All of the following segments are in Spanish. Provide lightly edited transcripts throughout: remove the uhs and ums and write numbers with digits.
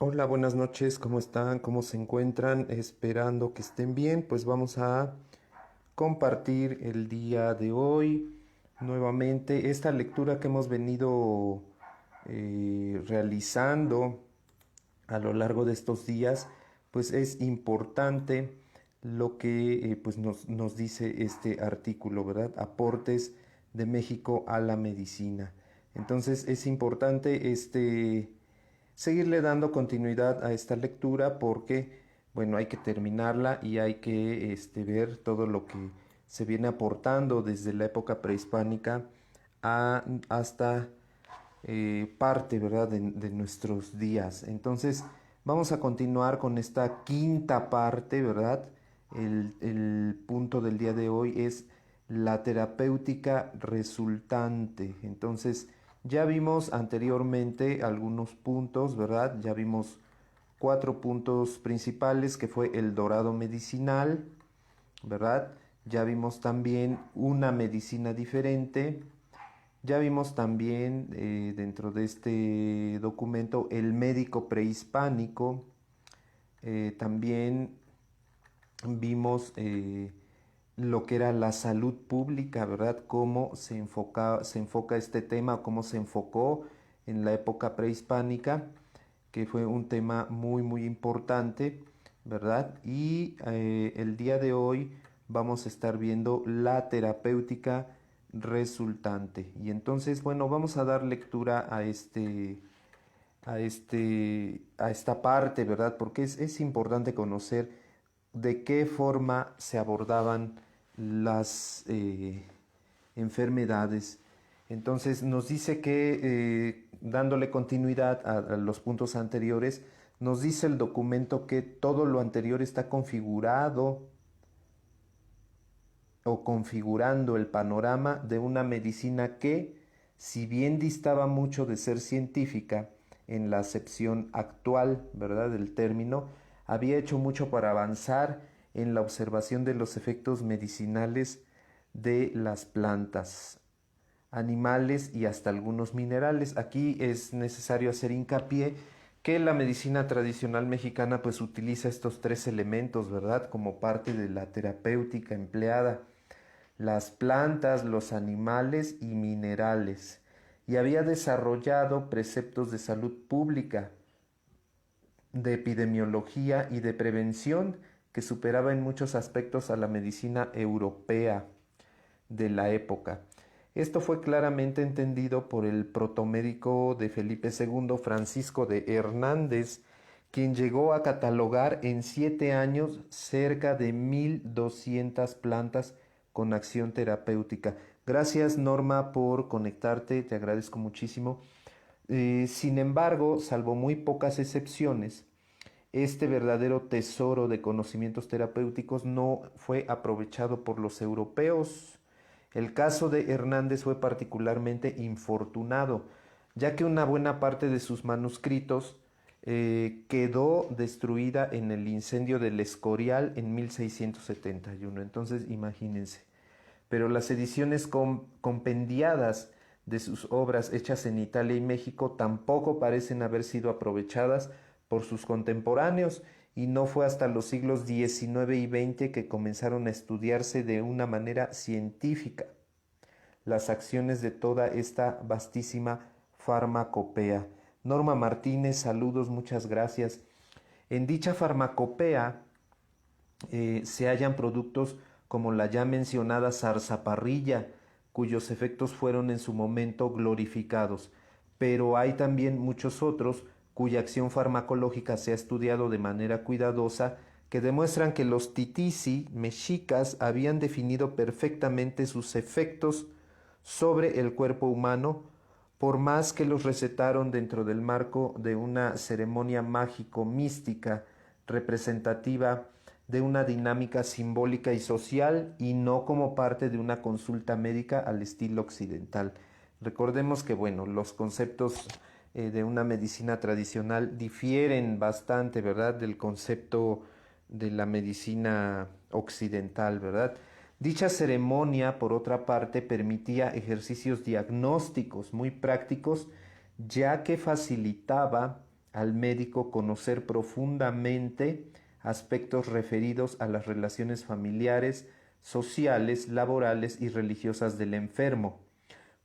Hola, buenas noches, ¿cómo están? ¿Cómo se encuentran? Esperando que estén bien, pues vamos a compartir el día de hoy nuevamente esta lectura que hemos venido realizando a lo largo de estos días, pues es importante lo que pues nos dice este artículo, ¿verdad? Aportes de México a la medicina. Entonces es importante seguirle dando continuidad a esta lectura porque, bueno, hay que terminarla y hay que ver todo lo que se viene aportando desde la época prehispánica hasta parte, ¿verdad?, de nuestros días. Entonces, vamos a continuar con esta quinta parte, ¿verdad? El punto del día de hoy es la terapéutica resultante. Entonces, ya vimos anteriormente algunos puntos, ¿verdad? Ya vimos cuatro puntos principales que fue el dorado medicinal, ¿verdad? Ya vimos también una medicina diferente. Ya vimos también dentro de este documento el médico prehispánico. También vimos lo que era la salud pública, ¿verdad? Cómo se enfoca este tema, cómo se enfocó en la época prehispánica, que fue un tema muy, muy importante, ¿verdad? Y el día de hoy vamos a estar viendo la terapéutica resultante. Y entonces, bueno, vamos a dar lectura a esta parte, ¿verdad? Porque es importante conocer de qué forma se abordaban las enfermedades. Entonces nos dice que, dándole continuidad a los puntos anteriores, nos dice el documento que todo lo anterior está configurado o configurando el panorama de una medicina que, si bien distaba mucho de ser científica en la acepción actual, ¿verdad?, del término, había hecho mucho para avanzar en la observación de los efectos medicinales de las plantas, animales y hasta algunos minerales. Aquí es necesario hacer hincapié que la medicina tradicional mexicana pues utiliza estos tres elementos, ¿verdad?, como parte de la terapéutica empleada: las plantas, los animales y minerales, y había desarrollado preceptos de salud pública, de epidemiología y de prevención que superaba en muchos aspectos a la medicina europea de la época. Esto fue claramente entendido por el protomédico de Felipe II, Francisco de Hernández, quien llegó a catalogar en 7 años cerca de 1200 plantas con acción terapéutica. Gracias, Norma, por conectarte, te agradezco muchísimo. Sin embargo, salvo muy pocas excepciones, este verdadero tesoro de conocimientos terapéuticos no fue aprovechado por los europeos. El caso de Hernández fue particularmente infortunado, ya que una buena parte de sus manuscritos quedó destruida en el incendio del Escorial en 1671. Entonces, imagínense. Pero las ediciones compendiadas de sus obras hechas en Italia y México tampoco parecen haber sido aprovechadas por sus contemporáneos, y no fue hasta los siglos XIX y XX que comenzaron a estudiarse de una manera científica las acciones de toda esta vastísima farmacopea. Norma Martínez, saludos, muchas gracias. En dicha farmacopea se hallan productos como la ya mencionada zarzaparrilla, cuyos efectos fueron en su momento glorificados, pero hay también muchos otros cuya acción farmacológica se ha estudiado de manera cuidadosa, que demuestran que los titisi mexicas habían definido perfectamente sus efectos sobre el cuerpo humano, por más que los recetaron dentro del marco de una ceremonia mágico-mística representativa de una dinámica simbólica y social, y no como parte de una consulta médica al estilo occidental. Recordemos que, bueno, los conceptos de una medicina tradicional difieren bastante, ¿verdad?, del concepto de la medicina occidental, ¿verdad? Dicha ceremonia, por otra parte, permitía ejercicios diagnósticos muy prácticos, ya que facilitaba al médico conocer profundamente aspectos referidos a las relaciones familiares, sociales, laborales y religiosas del enfermo,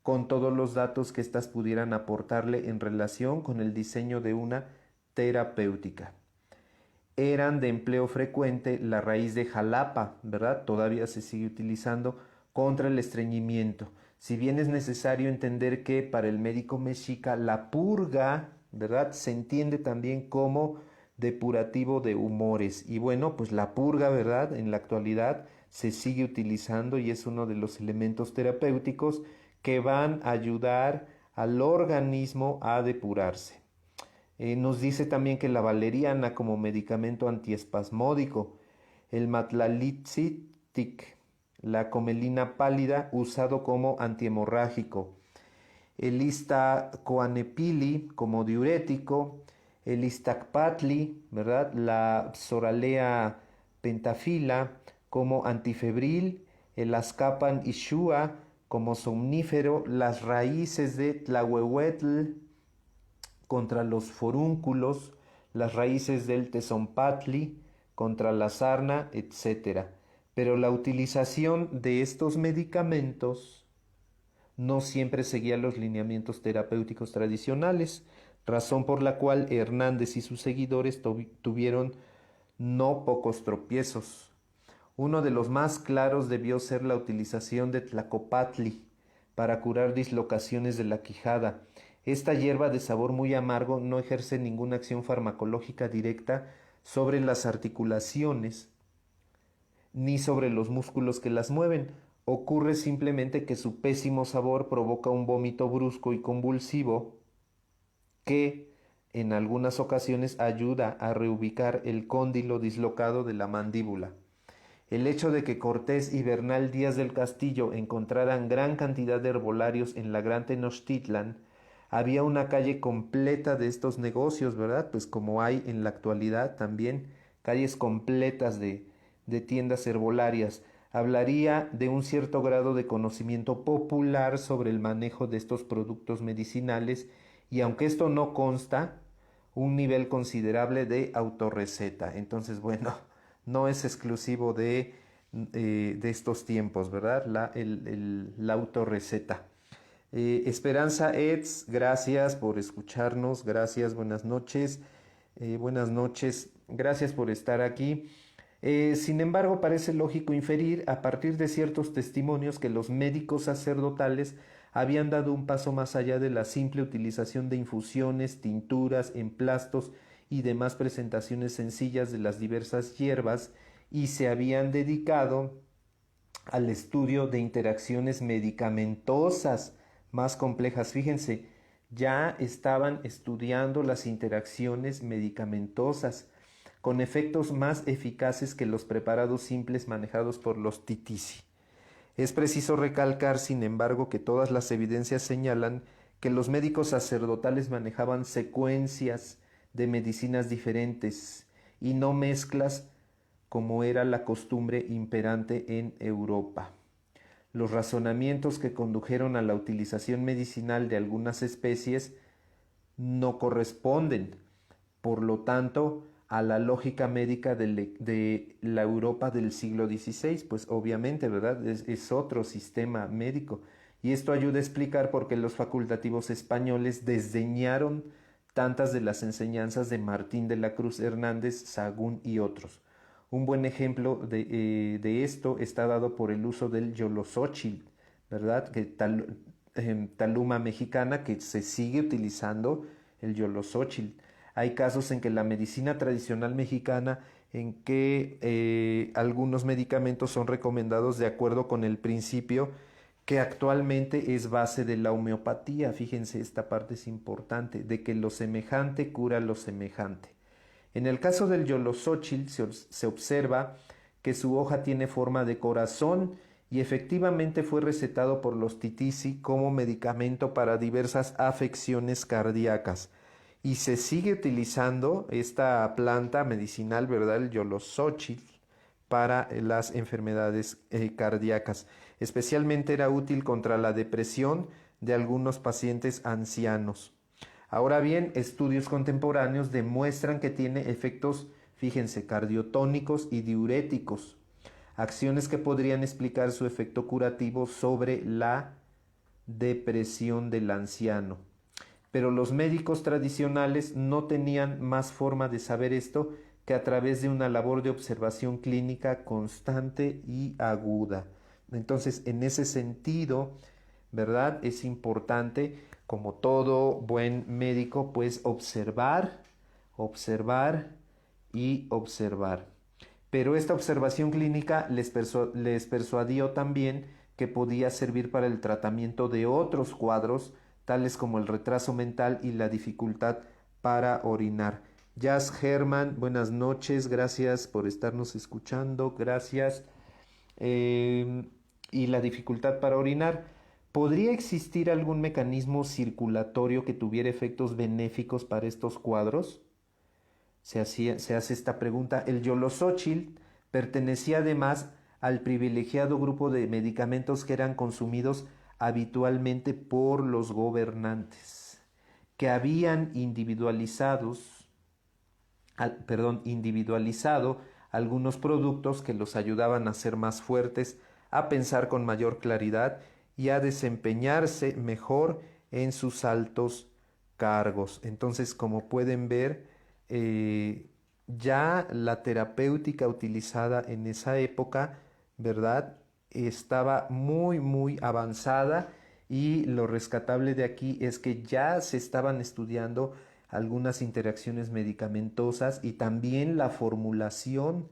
con todos los datos que éstas pudieran aportarle en relación con el diseño de una terapéutica. Eran de empleo frecuente la raíz de jalapa, ¿verdad? Todavía se sigue utilizando contra el estreñimiento. Si bien es necesario entender que para el médico mexica la purga, ¿verdad? Se entiende también como depurativo de humores. Y bueno, pues la purga, ¿verdad? En la actualidad se sigue utilizando y es uno de los elementos terapéuticos que van a ayudar al organismo a depurarse. Nos dice también que la valeriana como medicamento antiespasmódico, el matlalitztic, la comelina pálida usado como antihemorrágico, el istacoanepili como diurético, el istacpatli, ¿verdad? La psoralea pentafila como antifebril, el ascapan ishua como somnífero, las raíces de tlahuehuetl contra los forúnculos, las raíces del tezompatli contra la sarna, etc. Pero la utilización de estos medicamentos no siempre seguía los lineamientos terapéuticos tradicionales, razón por la cual Hernández y sus seguidores tuvieron no pocos tropiezos. Uno de los más claros debió ser la utilización de tlacopatli para curar dislocaciones de la quijada. Esta hierba de sabor muy amargo no ejerce ninguna acción farmacológica directa sobre las articulaciones ni sobre los músculos que las mueven. Ocurre simplemente que su pésimo sabor provoca un vómito brusco y convulsivo que en algunas ocasiones ayuda a reubicar el cóndilo dislocado de la mandíbula. El hecho de que Cortés y Bernal Díaz del Castillo encontraran gran cantidad de herbolarios en la Gran Tenochtitlan, había una calle completa de estos negocios, ¿verdad? Pues como hay en la actualidad también calles completas de tiendas herbolarias. Hablaría de un cierto grado de conocimiento popular sobre el manejo de estos productos medicinales y aunque esto no consta, un nivel considerable de autorreceta. Entonces, bueno, no es exclusivo de estos tiempos, ¿verdad? La autorreceta. Esperanza Eds, gracias por escucharnos, gracias, buenas noches, gracias por estar aquí. Sin embargo, parece lógico inferir a partir de ciertos testimonios que los médicos sacerdotales habían dado un paso más allá de la simple utilización de infusiones, tinturas, emplastos y demás presentaciones sencillas de las diversas hierbas y se habían dedicado al estudio de interacciones medicamentosas más complejas. Fíjense, ya estaban estudiando las interacciones medicamentosas con efectos más eficaces que los preparados simples manejados por los titisi. Es preciso recalcar, sin embargo, que todas las evidencias señalan que los médicos sacerdotales manejaban secuencias de medicinas diferentes y no mezclas como era la costumbre imperante en Europa. Los razonamientos que condujeron a la utilización medicinal de algunas especies no corresponden, por lo tanto, a la lógica médica de la Europa del siglo XVI, pues obviamente, ¿verdad? Es otro sistema médico. Y esto ayuda a explicar por qué los facultativos españoles desdeñaron tantas de las enseñanzas de Martín de la Cruz Hernández, Sahagún y otros. Un buen ejemplo de esto está dado por el uso del yolosóchil, ¿verdad? Taluma mexicana, que se sigue utilizando el yolosóchil. Hay casos en que la medicina tradicional mexicana, en que algunos medicamentos son recomendados de acuerdo con el principio que actualmente es base de la homeopatía. Fíjense, esta parte es importante, de que lo semejante cura lo semejante. En el caso del yolosóchil se observa que su hoja tiene forma de corazón y efectivamente fue recetado por los titisi como medicamento para diversas afecciones cardíacas. Y se sigue utilizando esta planta medicinal, ¿verdad? El yolosóchil para las enfermedades cardíacas. Especialmente era útil contra la depresión de algunos pacientes ancianos. Ahora bien, estudios contemporáneos demuestran que tiene efectos, fíjense, cardiotónicos y diuréticos, acciones que podrían explicar su efecto curativo sobre la depresión del anciano. Pero los médicos tradicionales no tenían más forma de saber esto que a través de una labor de observación clínica constante y aguda. Entonces, en ese sentido, ¿verdad? Es importante, como todo buen médico, pues observar, observar y observar. Pero esta observación clínica les persuadió también que podía servir para el tratamiento de otros cuadros, tales como el retraso mental y la dificultad para orinar. Jazz Herman, buenas noches, gracias por estarnos escuchando, gracias. Y la dificultad para orinar. ¿Podría existir algún mecanismo circulatorio que tuviera efectos benéficos para estos cuadros? Se hace esta pregunta. El Yolosóchil pertenecía además al privilegiado grupo de medicamentos que eran consumidos habitualmente por los gobernantes, que habían individualizado algunos productos que los ayudaban a ser más fuertes, a pensar con mayor claridad y a desempeñarse mejor en sus altos cargos. Entonces, como pueden ver, ya la terapéutica utilizada en esa época, ¿verdad? Estaba muy, muy avanzada, y lo rescatable de aquí es que ya se estaban estudiando algunas interacciones medicamentosas y también la formulación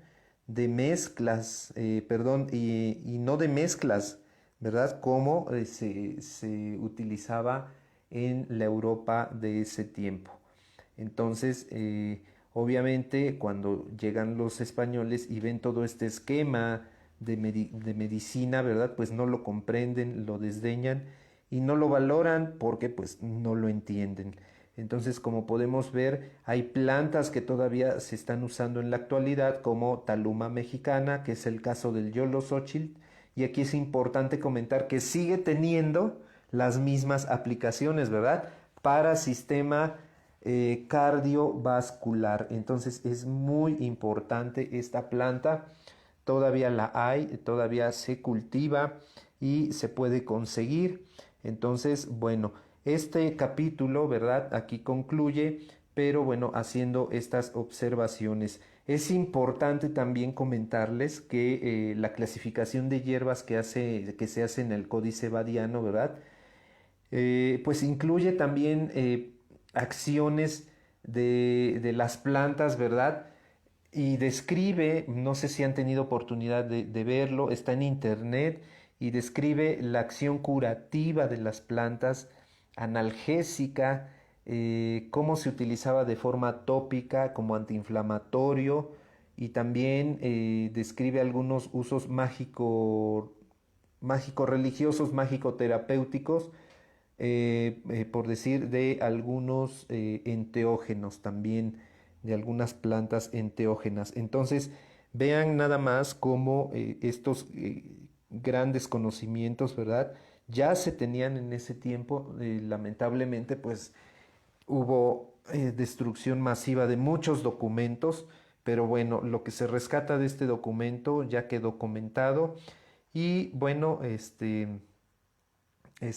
de mezclas, y no de mezclas, ¿verdad? Como se utilizaba en la Europa de ese tiempo. Entonces, obviamente, cuando llegan los españoles y ven todo este esquema de medicina, ¿verdad? Pues no lo comprenden, lo desdeñan y no lo valoran porque pues no lo entienden. Entonces, como podemos ver, hay plantas que todavía se están usando en la actualidad, como Taluma mexicana, que es el caso del Yolosóchil, y aquí es importante comentar que sigue teniendo las mismas aplicaciones, ¿verdad? Para sistema cardiovascular. Entonces es muy importante esta planta. Todavía la hay, todavía se cultiva y se puede conseguir. Entonces, bueno, este capítulo, ¿verdad? Aquí concluye, pero bueno, haciendo estas observaciones. Es importante también comentarles que la clasificación de hierbas que se hace en el Códice Badiano, ¿verdad? Pues incluye también acciones de las plantas, ¿verdad? Y describe, no sé si han tenido oportunidad de verlo, está en internet, y describe la acción curativa de las plantas, analgésica, cómo se utilizaba de forma tópica como antiinflamatorio, y también describe algunos usos mágico-religiosos, mágico-terapéuticos, por decir, de algunos enteógenos también, de algunas plantas enteógenas. Entonces, vean nada más cómo estos grandes conocimientos, ¿verdad? Ya se tenían en ese tiempo. Lamentablemente, pues hubo destrucción masiva de muchos documentos, pero bueno, lo que se rescata de este documento ya quedó comentado. Y bueno, es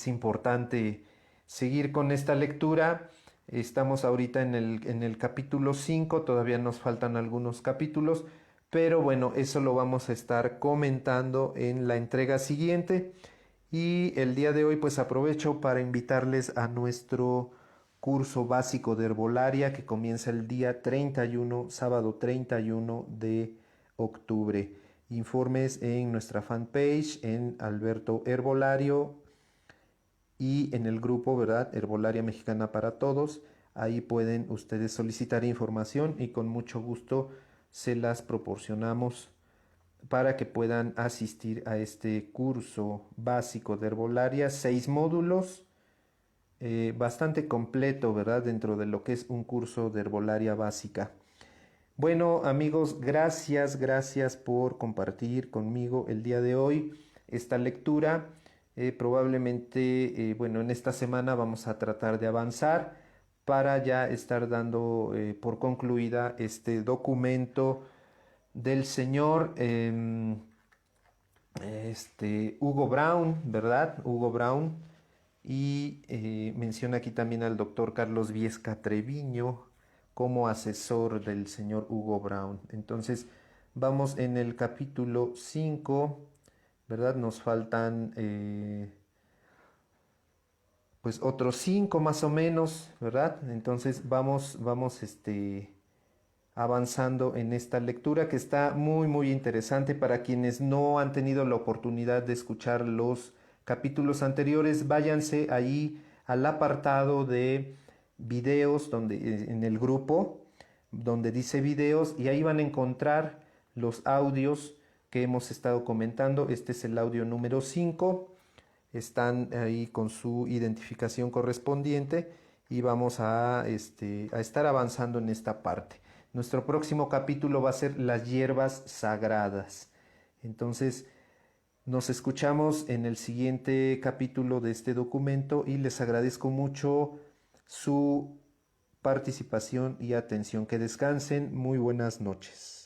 importante seguir con esta lectura. Estamos ahorita en el capítulo 5, todavía nos faltan algunos capítulos, pero bueno, eso lo vamos a estar comentando en la entrega siguiente. Y el día de hoy pues aprovecho para invitarles a nuestro curso básico de herbolaria, que comienza el día 31, sábado 31 de octubre. Informes en nuestra fanpage en Alberto Herbolario, y en el grupo, ¿verdad? Herbolaria Mexicana para Todos. Ahí pueden ustedes solicitar información y con mucho gusto se las proporcionamos para que puedan asistir a este curso básico de herbolaria. 6 módulos, bastante completo, ¿verdad? Dentro de lo que es un curso de herbolaria básica. Bueno, amigos, gracias por compartir conmigo el día de hoy esta lectura. Probablemente, bueno, en esta semana vamos a tratar de avanzar, para ya estar dando por concluida este documento del señor Hugo Brown, ¿verdad? Hugo Brown. Y menciona aquí también al doctor Carlos Viesca Treviño como asesor del señor Hugo Brown. Entonces, vamos en el capítulo 5, ¿verdad? Nos faltan pues otros 5 más o menos, ¿verdad? Entonces, vamos avanzando en esta lectura que está muy, muy interesante para quienes no han tenido la oportunidad de escuchar los capítulos anteriores. Váyanse ahí al apartado de videos donde, en el grupo donde dice videos, y ahí van a encontrar los audios que hemos estado comentando. Este es el audio número 5. Están ahí con su identificación correspondiente y vamos a estar avanzando en esta parte. Nuestro próximo capítulo va a ser las hierbas sagradas. Entonces, nos escuchamos en el siguiente capítulo de este documento y les agradezco mucho su participación y atención. Que descansen. Muy buenas noches.